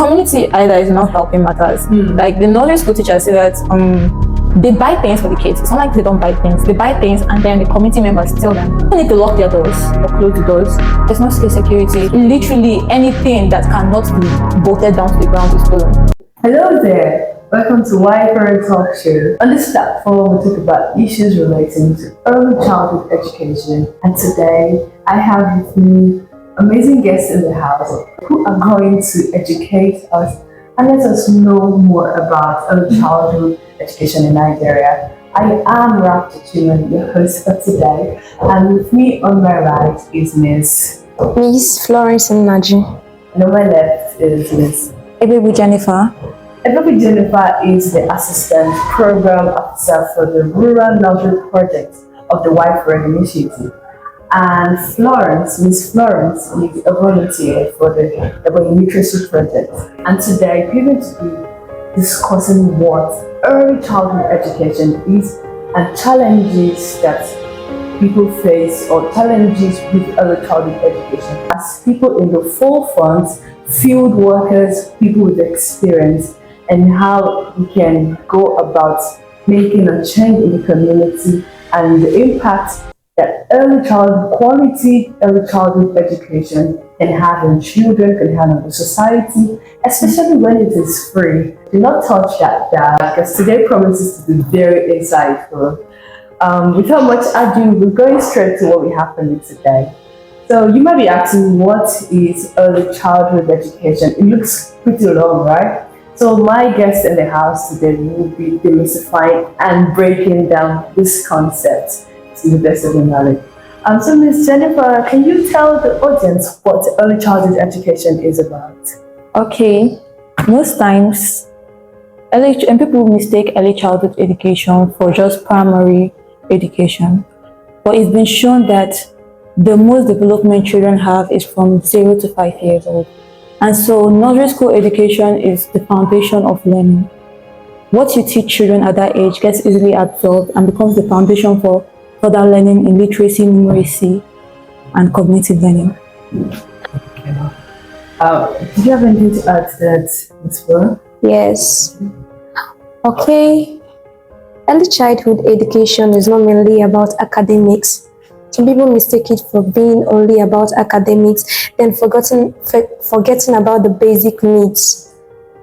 community either is not helping matters. Like the nursery school teachers say that they buy things for the kids. It's not like they don't buy things. They buy things and then the community members tell them they need to lock their doors or close the doors. There's no skill security. Literally anything that cannot be bolted down to the ground is stolen. Hello there. Welcome to Y4Red Talk Show. On this platform, we talk about issues relating to early childhood education. And today, I have with me amazing guests in the house who are going to educate us and let us know more about early childhood education in Nigeria. I am Raptor Chiman, your host for today, and with me on my right is Miss Florence Naji. And on my left is Miss Ebebu Jennifer. Ebebu Jennifer is the Assistant Program Officer for the Rural Nursery Project of the Y4Red Initiative. And Miss Florence, is a volunteer for the Eboyi Literacy Project. And today we're going to be discussing what early childhood education is and challenges that people face or challenges with early childhood education. As people in the forefront, field workers, people with experience, and how we can go about making a change in the community and the impact that quality early childhood education can have on children, can have on the society, especially when it is free. Do not touch that dial, because today promises to be very insightful. Without much ado, we're going straight to what we have for you today. So you might be asking, what is early childhood education? It looks pretty long, right? So my guest in the house today will be demystifying and breaking down this concept to the best of your knowledge. So Ms. Jennifer, can you tell the audience what early childhood education is about? Okay, most times people mistake early childhood education for just primary education, but it's been shown that the most development children have is from 0 to 5 years old. And so nursery school education is the foundation of learning. What you teach children at that age gets easily absorbed and becomes the foundation for further learning in literacy, numeracy, and cognitive learning. Okay. Do you have anything to add to that, Ms. Flora? Yes. Okay. Early childhood education is not mainly about academics. Some people mistake it for being only about academics, then forgetting about the basic needs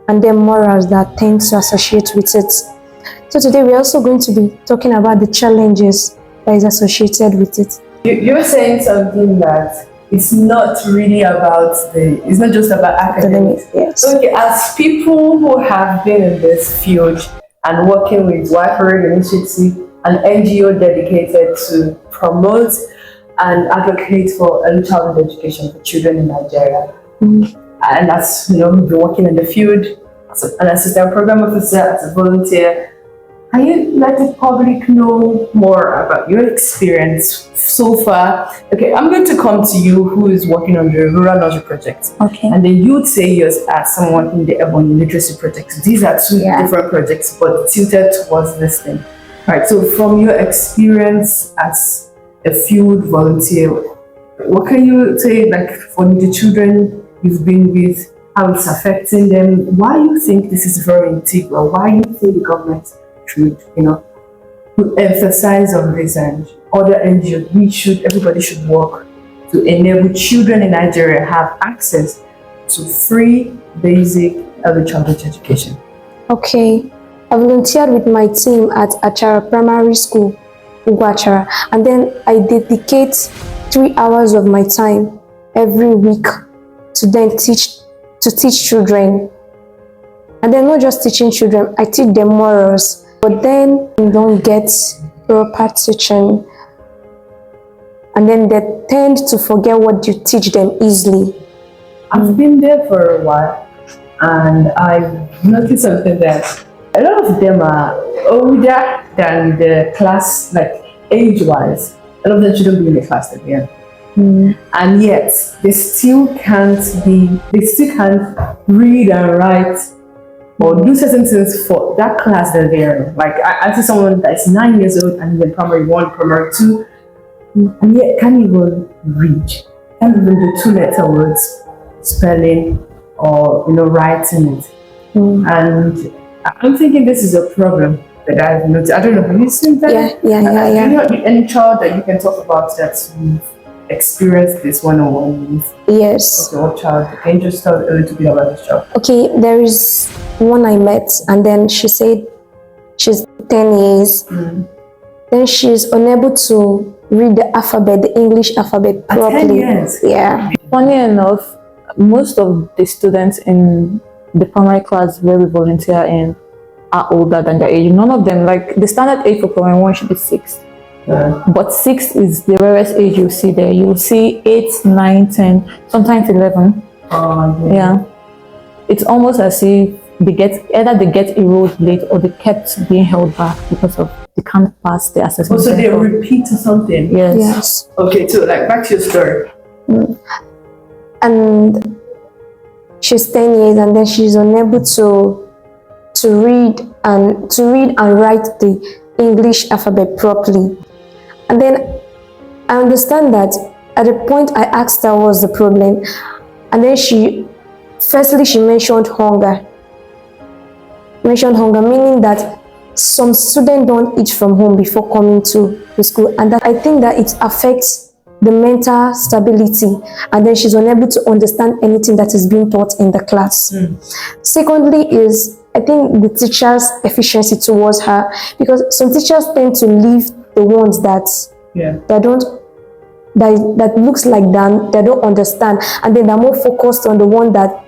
and the morals that tends to associate with it. So today we're also going to be talking about the challenges that is associated with it. You're saying something that it's not really about it's not just about academics. Yes. Okay, as people who have been in this field and working with Y4Red Initiative, an NGO dedicated to promote and advocate for early childhood education for children in Nigeria. And as you know, we've been working in the field as an assistant program officer, as a volunteer. Can you let the public know more about your experience so far? Okay, I'm going to come to you, who is working on the Rural Nursery Project. Okay. And then you'd say yours as someone in the Eboyi Literacy Project. These are two different projects, but tilted towards this thing. Right, so from your experience as a field volunteer, what can you say, like, for the children you've been with, how it's affecting them? Why you think this is very integral? Why you think the government should, put emphasize on this, and other NGOs, everybody should work to enable children in Nigeria have access to free, basic early childhood education? Okay. I volunteered with my team at Achara Primary School, Ugwachara, and then I dedicate 3 hours of my time every week to teach children. And then not just teaching children, I teach them morals, but then they don't get proper teaching. And then they tend to forget what you teach them easily. I've been there for a while, and I've noticed something that a lot of them are older than the class, like age-wise. A lot of them shouldn't be in the class again. And yet they still can't read and write or do certain things for that class that they're in. Like I see someone that's 9 years old and in primary 1, primary 2, and yet can't even read, can't even do 2-letter words, spelling, or writing it. And I'm thinking this is a problem that I've noticed. I don't know, have you seen that? Yeah. Do you know any child that you can talk about that you've experienced this one-on-one with? Yes. Okay, what child? Can you just tell a little bit about this child? Okay, there is one I met, and then she said she's 10 years. Then she's unable to read the alphabet, the English alphabet At 10 properly. years? Yeah. Funny enough, most of the students in the primary class where we volunteer in are older than their age. None of them, like the standard age for primary one should be 6. But 6 is the rarest age you see there. You'll see 8, 9, 10, sometimes 11. Yeah. It's almost as if they get enrolled late or they kept being held back because of they can't pass the assessment. So they repeat or something? Yes. Okay, so like back to your story. And she's 10 years, and then she's unable to read and write the English alphabet properly. And then I understand that at the point I asked her what's the problem, and then she mentioned hunger. Meaning that some students don't eat from home before coming to the school, and that I think that it affects the mental stability, and then she's unable to understand anything that is being taught in the class. Secondly is, I think, the teacher's efficiency towards her, because some teachers tend to leave the ones that looks like them, they don't understand, and then they're more focused on the one that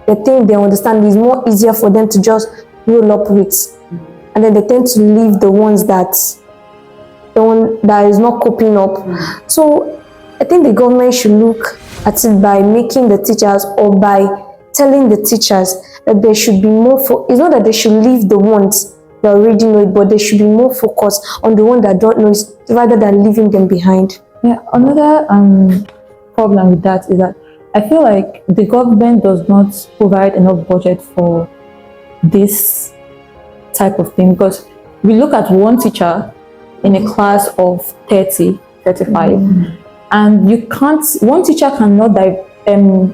they think they understand is more easier for them to just roll up with, and then they tend to leave the ones that is not coping up. So I think the government should look at it by making the teachers, or by telling the teachers that there should be more it's not that they should leave the ones that already know it, but they should be more focused on the ones that don't know it, rather than leaving them behind. Yeah, another problem with that is that I feel like the government does not provide enough budget for this type of thing, because we look at one teacher in a class of 30, 35, and one teacher cannot pay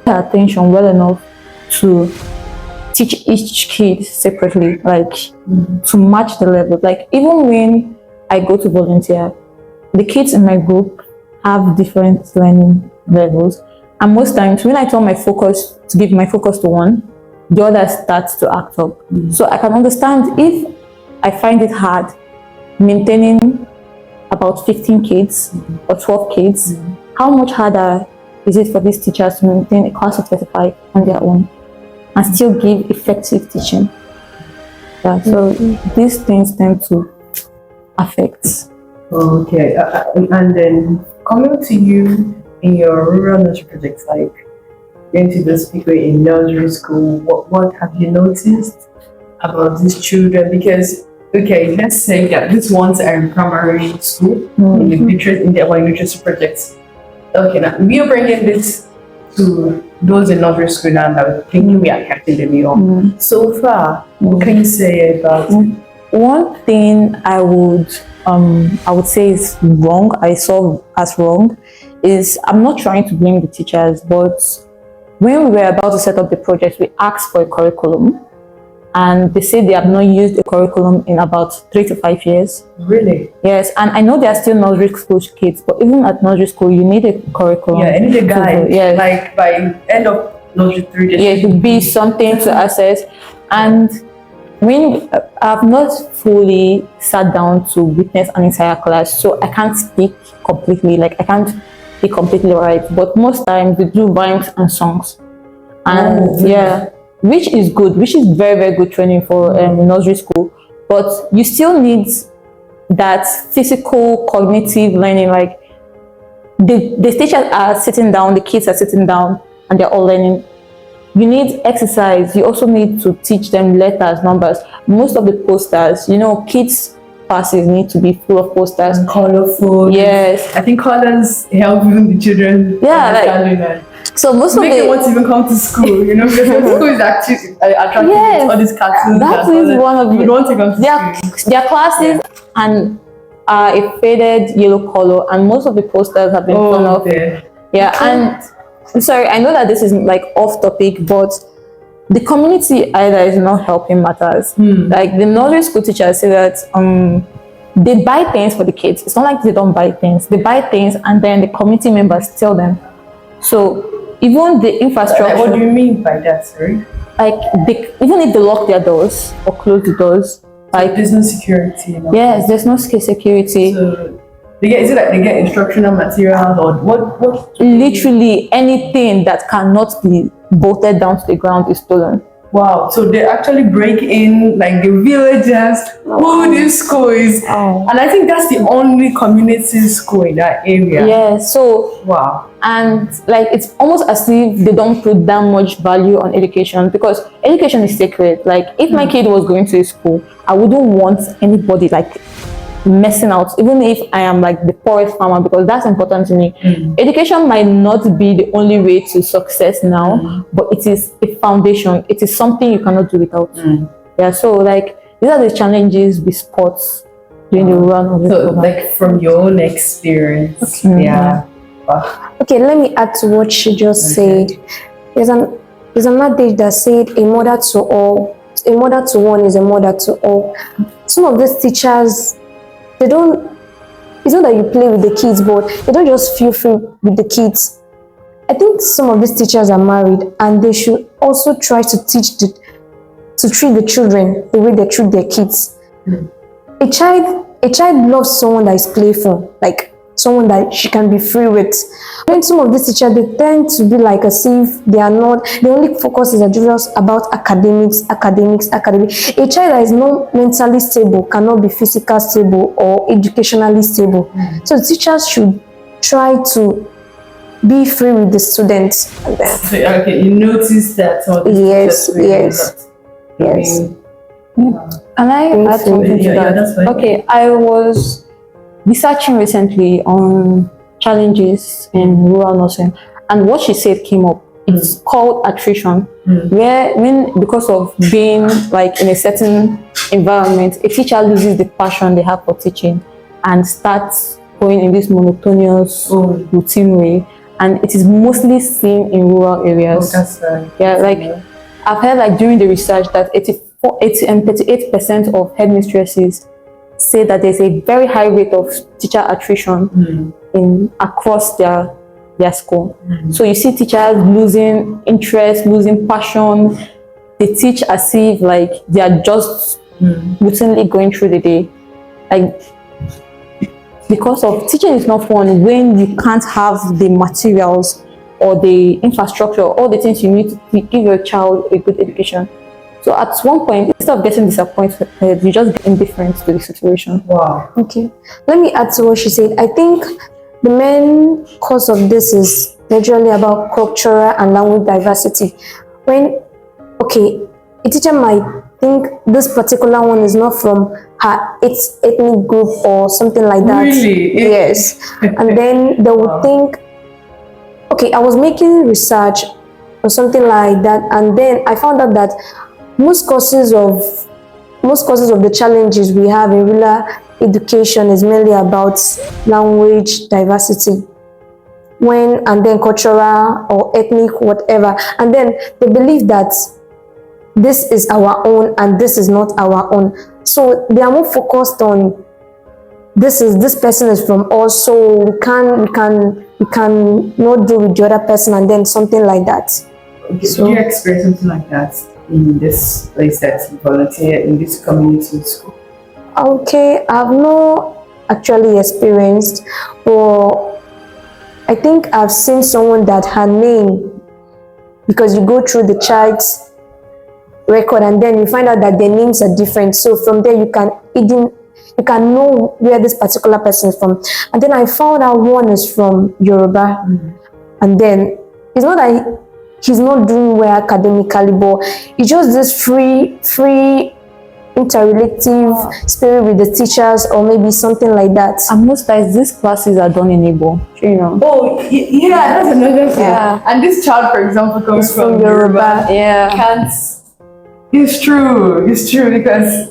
attention well enough to teach each kid separately, like to match the level. Like even when I go to volunteer, the kids in my group have different learning levels, and most times when I give my focus to one, the other starts to act up. So I can understand if I find it hard maintaining about 15 kids or 12 kids, how much harder is it for these teachers to maintain a class of 35 on their own and still give effective teaching? Yeah, so these things tend to affect. Okay, and then coming to you in your rural nursery projects, like going to those people in nursery school, what have you noticed about these children? Because okay, let's say that these ones are in primary school in the literacy projects. Okay, now we are bringing this to those in nursery school now that thinking we are catching them young. So far, what can you say about it? One thing I would say is wrong, I saw as wrong, is I'm not trying to blame the teachers, but when we were about to set up the project, we asked for a curriculum, and they said they have not used a curriculum in about 3 to 5 years. Really? Yes, and I know they are still nursery school kids, but even at nursery school, you need a curriculum. Yeah, I need a guide. Yes. Like by end of nursery 3 days. Yeah, it would be something to access. And when I've not fully sat down to witness an entire class, so I can't speak completely, like I can't be completely right, but most times we do rhymes and songs, and yeah, which is good, which is very, very good training for nursery school, but you still need that physical cognitive learning, like the teachers are sitting down, the kids are sitting down, and they're all learning. You need exercise. You also need to teach them letters, numbers. Most of the posters, kids' classes need to be full of posters. And colorful. Yes. I think colors help even the children. Yeah, so most of make them want to even come to school, because school is actually attractive with all these cartoons. That is one of you want to come to school. Their classes and a faded yellow color, and most of the posters have been torn off. Okay. Yeah, and sorry, I know that this is like off topic, but the community either is not helping matters. Like the nursery school teachers say that they buy things for the kids. It's not like they don't buy things. They buy things and then the community members tell them. So even the infrastructure. What do you mean by that, sorry? Like even if they lock their doors or close the doors, like There's no security. yes, there's no security. So is it like they get instructional materials or what? Literally anything that cannot be bolted down to the ground is stolen. Wow, so they actually break in like the villagers who this school is. Oh. And I think that's the only community school in that area. Yeah, so Wow. and like it's almost as if they don't put that much value on education, because education is sacred. Like if my kid was going to a school, I wouldn't want anybody like messing out, even if I am like the poorest farmer, because that's important to me. Education might not be the only way to success now, but it is a foundation. It is something you cannot do without. Yeah, so like these are the challenges with sports during the run of this So program. like from your own experience, yeah. Wow. Okay, let me add to what she just said. There's an adage that said a mother to all, a mother to one is a mother to all. Some of these teachers, they don't, it's not that you play with the kids, but they don't just feel free with the kids. I think some of these teachers are married and they should also try to to treat the children the way they treat their kids. A child loves someone that is playful, like someone that she can be free with. When some of these teachers, they tend to be like as if they are not, the only focus is just about academics. A child that is not mentally stable cannot be physically stable or educationally stable. So teachers should try to be free with the students. And then, So, okay, you notice that some of these Yes, teachers really yes, not yes. being- And I add something to Yeah, that. that's fine. Okay, I was researching recently on challenges in rural nursing, and what she said came up. It's called attrition, where because of being like in a certain environment, a teacher loses the passion they have for teaching and starts going in this monotonous routine way, and it is mostly seen in rural areas. That's Yeah, like I've heard like during the research that 38% of headmistresses say that there's a very high rate of teacher attrition in across their school. So you see teachers losing interest, losing passion. They teach as if like they are just routinely going through the day. Like because of teaching is not fun when you can't have the materials or the infrastructure, all the things you need to give your child a good education. So at one point, instead of getting disappointed, you just get indifferent to the situation. wow. Okay, let me add to what she said. I think the main cause of this is majorly about cultural and language diversity. When, okay, a teacher might think this particular one is not from her ethnic group or something like that. Really? Yes. And then they would think, okay, I was making research or something like that, and then I found out that most causes of the challenges we have in rural education is mainly about language diversity, and then cultural or ethnic whatever, and then they believe that this is our own and this is not our own, so they are more focused on this person is from us, so we can not do with the other person, and then something like that. Okay, So- did you experience something like that in this place that you volunteer in this community school? Okay, I've not actually experienced, but I think I've seen someone that her name, because you go through the child's record and then you find out that their names are different. So from there you can know where this particular person is from. And then I found out one is from Yoruba, and then it's not that he's not doing well academically, but it's just this free interrelative spirit with the teachers, or maybe something like that. And most times these classes are done in Igbo, you know. Oh, yeah, that's another thing. Yeah. And this child, for example, comes from Yoruba. Yeah. Can't. It's true because.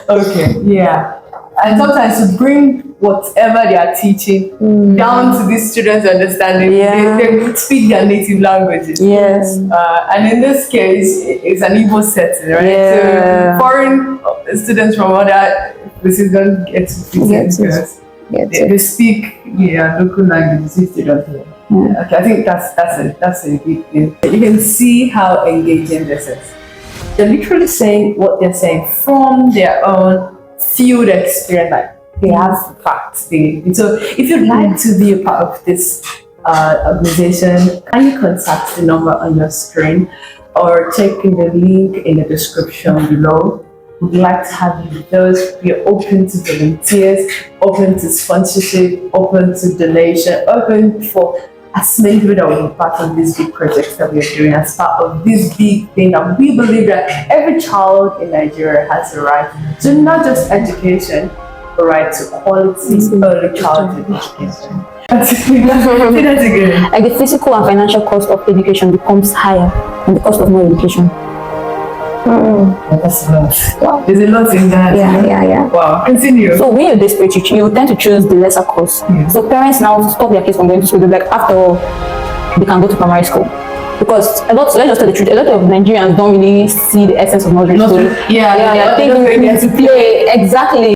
Okay, yeah. And sometimes to bring whatever they are teaching down to these students' understanding. Yeah. They speak their native languages. Yes. And in this case, it's an Igbo setting, right? Yeah. So foreign students from other places don't get to fit in because they speak local languages if they don't hear. Yeah. Okay, I think that's a big thing. You can see how engaging this is. They're literally saying what they're saying from their own field experience. Like they have facts. So if you'd like to be a part of this organization, can you contact the number on your screen or check in the link in the description below. We'd like to have you with us. We are open to volunteers, open to sponsorship, open to donation, open for as many people that will be part of these big projects that we are doing as part of this big thing. And we believe that every child in Nigeria has a right to not just education, but right to quality early childhood education. Say that again. Like the physical and financial cost of education becomes higher than the cost of no education. That's a lot. Wow. There's a lot in that. Yeah. Wow. Continue. So when you're desperate, you tend to choose the lesser cost. So parents now stop their kids from going to school. They're like, after all, they can go to primary school. Because let's just tell the truth, a lot of Nigerians don't really see the essence of nursery school. Yeah. They think they need to play. Exactly.